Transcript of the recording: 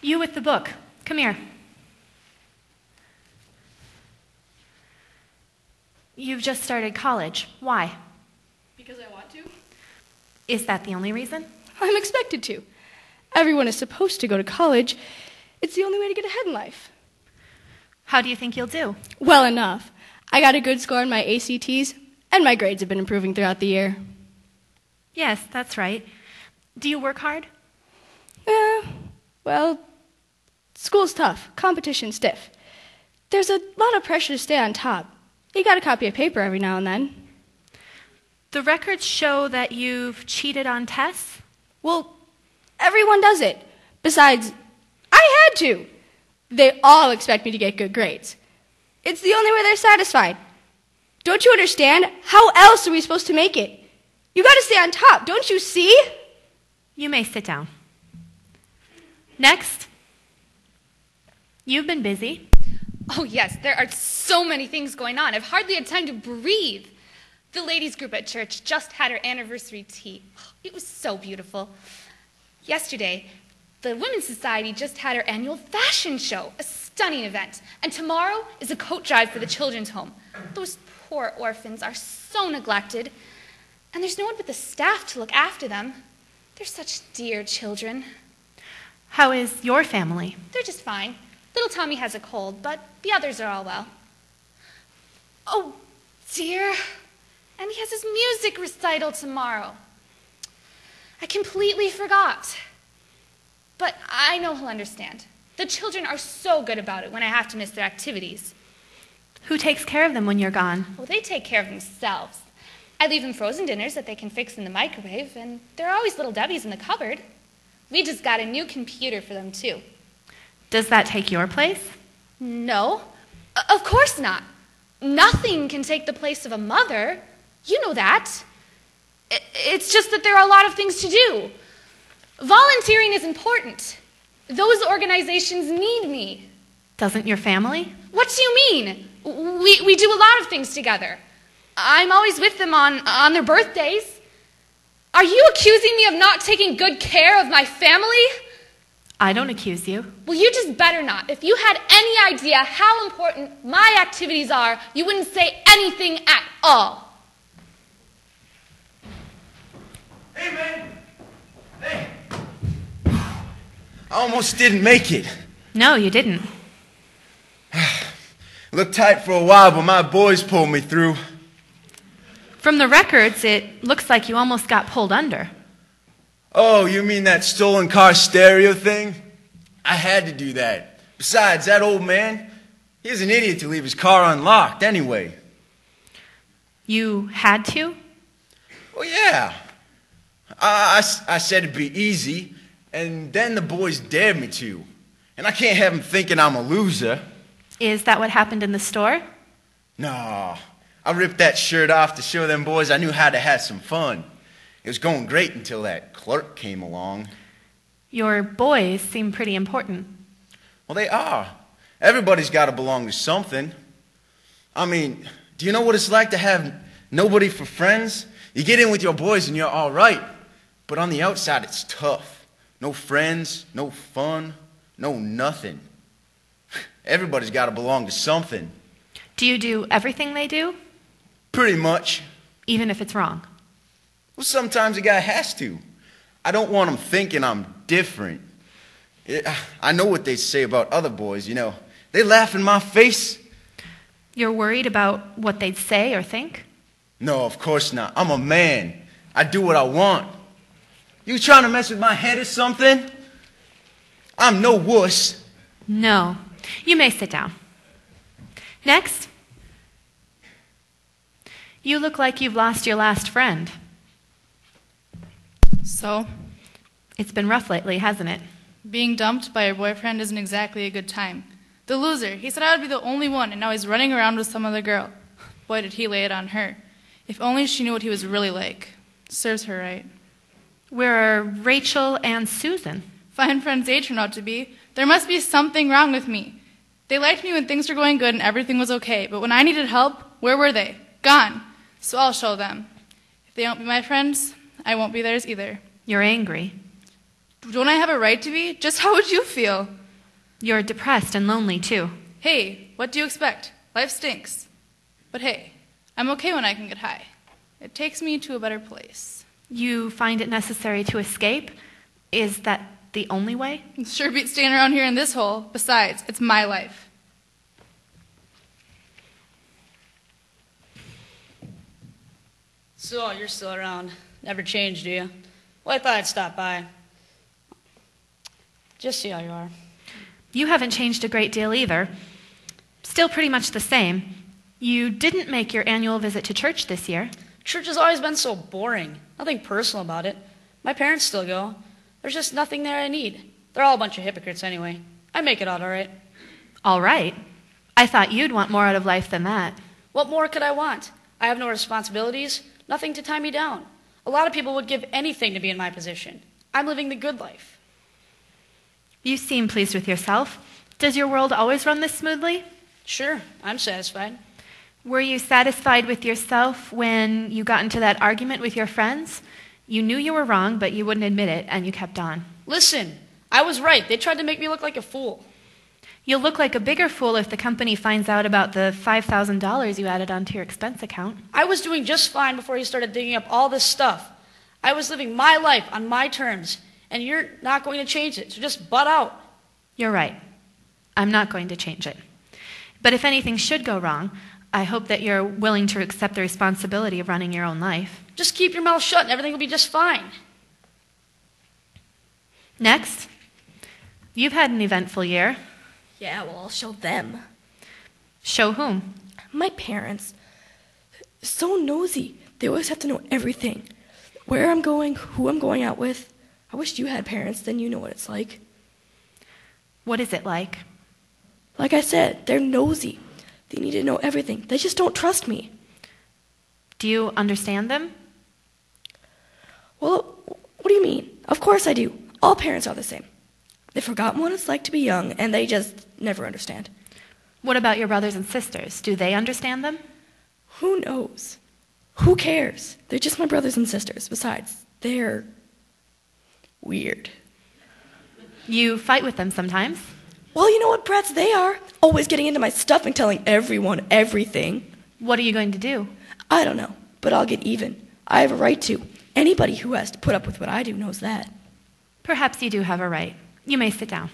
You with the book. Come here. You've just started college. Why? Because I want to. Is that the only reason? I'm expected to. Everyone is supposed to go to college. It's the only way to get ahead in life. How do you think you'll do? Well enough. I got a good score on my ACTs, and my grades have been improving throughout the year. Yes, that's right. Do you work hard? Well, school's tough, competition's stiff. There's a lot of pressure to stay on top. You got to copy a paper every now and then. The records show that you've cheated on tests? Well, everyone does it. Besides, I had to. They all expect me to get good grades. It's the only way they're satisfied. Don't you understand? How else are we supposed to make it? You got to stay on top, don't you see? You may sit down. Next. You've been busy. Oh, yes, there are so many things going on. I've hardly had time to breathe. The ladies' group at church just had our anniversary tea. It was so beautiful. Yesterday, the Women's Society just had our annual fashion show, a stunning event. And tomorrow is a coat drive for the children's home. Those poor orphans are so neglected. And there's no one but the staff to look after them. They're such dear children. How is your family? They're just fine. Little Tommy has a cold, but the others are all well. Oh, dear. And he has his music recital tomorrow. I completely forgot. But I know he'll understand. The children are so good about it when I have to miss their activities. Who takes care of them when you're gone? Well, they take care of themselves. I leave them frozen dinners that they can fix in the microwave, and there are always Little Debbie's in the cupboard. We just got a new computer for them, too. Does that take your place? No, of course not. Nothing can take the place of a mother. You know that. It's just that there are a lot of things to do. Volunteering is important. Those organizations need me. Doesn't your family? What do you mean? We do a lot of things together. I'm always with them on their birthdays. Are you accusing me of not taking good care of my family? I don't accuse you. Well, you just better not. If you had any idea how important my activities are, you wouldn't say anything at all. Hey, man. Hey. I almost didn't make it. No, you didn't. Looked tight for a while, but my boys pulled me through. From the records, it looks like you almost got pulled under. Oh, you mean that stolen car stereo thing? I had to do that. Besides, that old man, he was an idiot to leave his car unlocked anyway. You had to? Well, yeah. I said it'd be easy, and then the boys dared me to. And I can't have them thinking I'm a loser. Is that what happened in the store? No. I ripped that shirt off to show them boys I knew how to have some fun. It was going great until that clerk came along. Your boys seem pretty important. Well, they are. Everybody's got to belong to something. I mean, do you know what it's like to have nobody for friends? You get in with your boys and you're all right. But on the outside, it's tough. No friends, no fun, no nothing. Everybody's got to belong to something. Do you do everything they do? Pretty much. Even if it's wrong? Well, sometimes a guy has to. I don't want them thinking I'm different. I know what they say about other boys, you know. They laugh in my face. You're worried about what they'd say or think? No, of course not. I'm a man. I do what I want. You trying to mess with my head or something? I'm no wuss. No. You may sit down. Next. You look like you've lost your last friend. So? It's been rough lately, hasn't it? Being dumped by your boyfriend isn't exactly a good time. The loser, he said I would be the only one, and now he's running around with some other girl. Boy, did he lay it on her. If only she knew what he was really like. Serves her right. Where are Rachel and Susan? Fine friends they turned out to be. There must be something wrong with me. They liked me when things were going good and everything was okay, but when I needed help, where were they? Gone. So I'll show them. If they won't be my friends, I won't be theirs either. You're angry. Don't I have a right to be? Just how would you feel? You're depressed and lonely, too. Hey, what do you expect? Life stinks. But hey, I'm okay when I can get high. It takes me to a better place. You find it necessary to escape? Is that the only way? Sure beats staying around here in this hole. Besides, it's my life. So, you're still around. Never changed, do you? Well, I thought I'd stop by. Just see how you are. You haven't changed a great deal either. Still pretty much the same. You didn't make your annual visit to church this year. Church has always been so boring. Nothing personal about it. My parents still go. There's just nothing there I need. They're all a bunch of hypocrites anyway. I make it out all right. All right. I thought you'd want more out of life than that. What more could I want? I have no responsibilities, nothing to tie me down. A lot of people would give anything to be in my position. I'm living the good life. You seem pleased with yourself. Does your world always run this smoothly? Sure, I'm satisfied. Were you satisfied with yourself when you got into that argument with your friends? You knew you were wrong, but you wouldn't admit it, and you kept on. Listen, I was right. They tried to make me look like a fool. You'll look like a bigger fool if the company finds out about the $5,000 you added onto your expense account. I was doing just fine before you started digging up all this stuff. I was living my life on my terms, and you're not going to change it, so just butt out. You're right. I'm not going to change it. But if anything should go wrong, I hope that you're willing to accept the responsibility of running your own life. Just keep your mouth shut and everything will be just fine. Next, you've had an eventful year. Yeah, well, I'll show them. Show whom? My parents. So nosy. They always have to know everything. Where I'm going, who I'm going out with. I wish you had parents, then you know what it's like. What is it like? Like I said, they're nosy. They need to know everything. They just don't trust me. Do you understand them? Well, what do you mean? Of course I do. All parents are the same. They've forgotten what it's like to be young, and they just never understand. What about your brothers and sisters? Do they understand them? Who knows? Who cares? They're just my brothers and sisters. Besides, they're weird. You fight with them sometimes. Well, you know what brats they are. Always getting into my stuff and telling everyone everything. What are you going to do? I don't know, but I'll get even. I have a right to. Anybody who has to put up with what I do knows that. Perhaps you do have a right. You may sit down.